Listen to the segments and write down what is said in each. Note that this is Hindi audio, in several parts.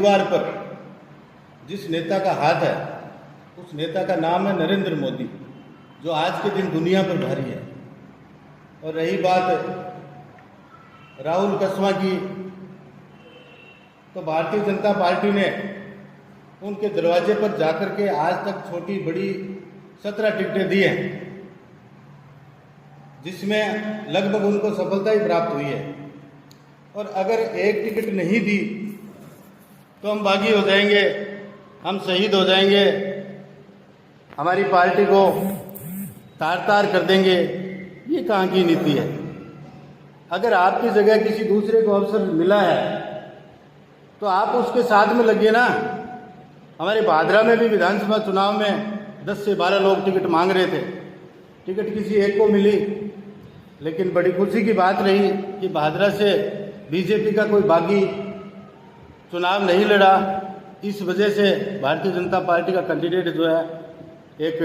उम्मीदवार पर जिस नेता का हाथ है उस नेता का नाम है नरेंद्र मोदी, जो आज के दिन दुनिया पर भारी है। और रही बात राहुल कसवा की, तो भारतीय जनता पार्टी ने उनके दरवाजे पर जाकर के आज तक छोटी बड़ी 17 टिकटें दी हैं, जिसमें लगभग उनको सफलता ही प्राप्त हुई है। और अगर एक टिकट नहीं दी तो हम बागी हो जाएंगे, हम शहीद हो जाएंगे, हमारी पार्टी को तार तार कर देंगे। ये कहाँ की नीति है? अगर आपकी जगह किसी दूसरे को अवसर मिला है तो आप उसके साथ में लगिए ना। हमारे भादरा में भी विधानसभा चुनाव में 10 से 12 लोग टिकट मांग रहे थे, टिकट किसी एक को मिली, लेकिन बड़ी खुशी की बात रही कि भादरा से बीजेपी का कोई बागी चुनाव नहीं लड़ा। इस वजह से भारतीय जनता पार्टी का कैंडिडेट जो है एक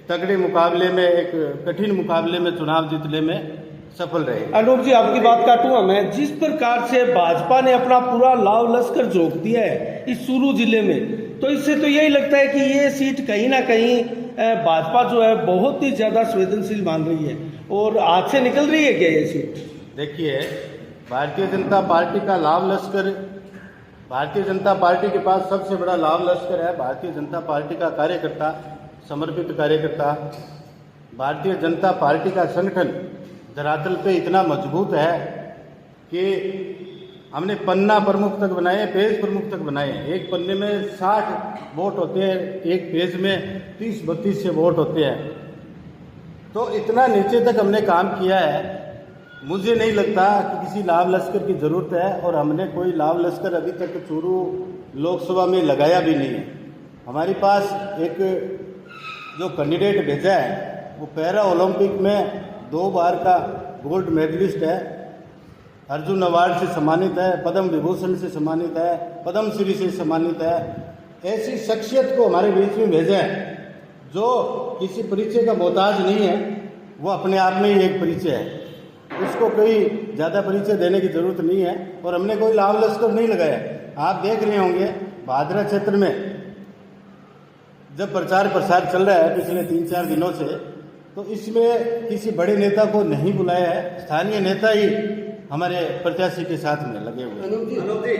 तगड़े मुकाबले में, एक कठिन मुकाबले में चुनाव जीतने में सफल रहे। अनूप जी, आपकी बात काटूंगा मैं। जिस प्रकार से भाजपा ने अपना पूरा लाव लश्कर झोंक दिया है इस चूरू जिले में, तो इससे तो यही लगता है कि ये सीट कहीं ना कहीं भाजपा जो है बहुत ही ज्यादा संवेदनशील मान रही है और हाथ से निकल रही है क्या ये सीट? देखिए, भारतीय जनता पार्टी का लाव लश्कर, भारतीय जनता पार्टी के पास सबसे बड़ा लाव लश्कर है भारतीय जनता पार्टी का कार्यकर्ता, समर्पित कार्यकर्ता। भारतीय जनता पार्टी का संगठन धरातल पे इतना मजबूत है कि हमने पन्ना प्रमुख तक बनाए, पेज प्रमुख तक बनाए। एक पन्ने में 60 वोट होते हैं, एक पेज में 30-32 से वोट होते हैं। तो इतना नीचे तक हमने काम किया है। मुझे नहीं लगता कि किसी लाव लश्कर की ज़रूरत है, और हमने कोई लाव लश्कर अभी तक चूरू लोकसभा में लगाया भी नहीं है। हमारे पास एक जो कैंडिडेट भेजा है वो पैरा ओलंपिक में 2 बार का गोल्ड मेडलिस्ट है, अर्जुन अवार्ड से सम्मानित है, पद्म विभूषण से सम्मानित है, पद्म श्री से सम्मानित है। ऐसी शख्सियत को हमारे बीच में भेजा है जो किसी परिचय का मोहताज नहीं है, वो अपने आप में ही एक परिचय है, उसको कोई ज़्यादा परिचय देने की ज़रूरत नहीं है। और हमने कोई लाव लश्कर नहीं लगाया। आप देख रहे होंगे भादरा क्षेत्र में जब प्रचार प्रसार चल रहा है पिछले 3-4 दिनों से, तो इसमें किसी बड़े नेता को नहीं बुलाया है, स्थानीय नेता ही हमारे प्रत्याशी के साथ में लगे हुए। अनूप जी,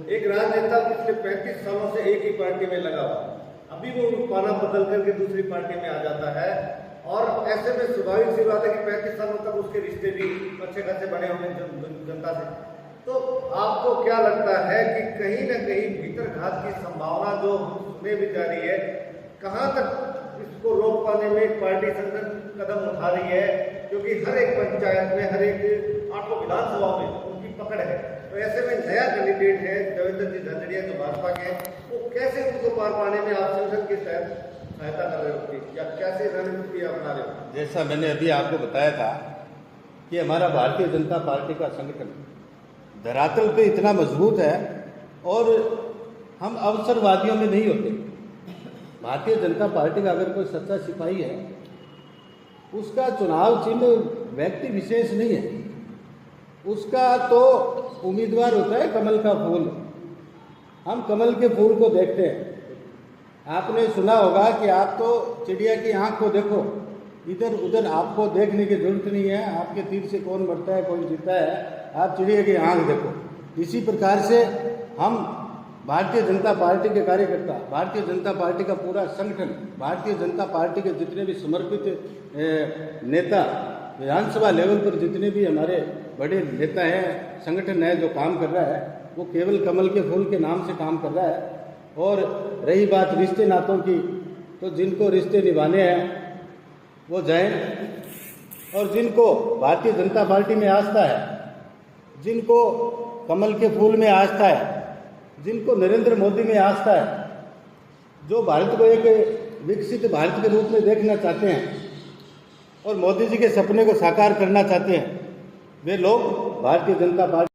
एक राजनेता पिछले 35 सालों से एक ही पार्टी में लगा हुआ, अभी वो पाना बदल करके दूसरी पार्टी में आ जाता है, और ऐसे में स्वाभाविक सी बात है कि 35 सालों तक उसके रिश्ते भी अच्छे खासे बने होंगे जनता से। तो आपको क्या लगता है कि कहीं न कहीं भीतर घात की संभावना जो सुने भी जा रही है, कहाँ तक इसको रोक पाने में पार्टी संगठन कदम उठा रही है? क्योंकि हर एक पंचायत में, हर एक 8 विधानसभा में उनकी पकड़ है। तो ऐसे में नया कैंडिडेट है देवेंद्र जी झंझड़िया जो भाजपा के, वो कैसे उनको पार पाने में आप संगठन के तहत सहायता कर रहे हो या कैसे रणनीति अपना रहे हो? जैसा मैंने अभी आपको बताया था कि हमारा भारतीय जनता पार्टी का संगठन धरातल पे इतना मजबूत है, और हम अवसरवादियों में नहीं होते। भारतीय जनता पार्टी का अगर कोई सच्चा सिपाही है, उसका चुनाव चिन्ह व्यक्ति विशेष नहीं है, उसका तो उम्मीदवार होता है कमल का फूल। हम कमल के फूल को देखते हैं। आपने सुना होगा कि आप तो चिड़िया की आंख को देखो, इधर उधर आपको देखने की जरूरत नहीं है। आपके तीर से कौन मरता है, कौन जीता है, आप चिड़िया की आंख देखो। इसी प्रकार से हम भारतीय जनता पार्टी के कार्यकर्ता, भारतीय जनता पार्टी का पूरा संगठन, भारतीय जनता पार्टी के जितने भी समर्पित नेता, विधानसभा लेवल पर जितने भी हमारे बड़े नेता हैं, संगठन है जो काम कर रहा है, वो केवल कमल के फूल के नाम से काम कर रहा है। और रही बात रिश्ते नातों की, तो जिनको रिश्ते निभाने हैं वो जाएं, और जिनको भारतीय जनता पार्टी में आस्था है, जिनको कमल के फूल में आस्था है, जिनको नरेंद्र मोदी में आस्था है, जो भारत को एक विकसित भारत के रूप में देखना चाहते हैं और मोदी जी के सपने को साकार करना चाहते हैं, वे लोग भारतीय जनता पार्टी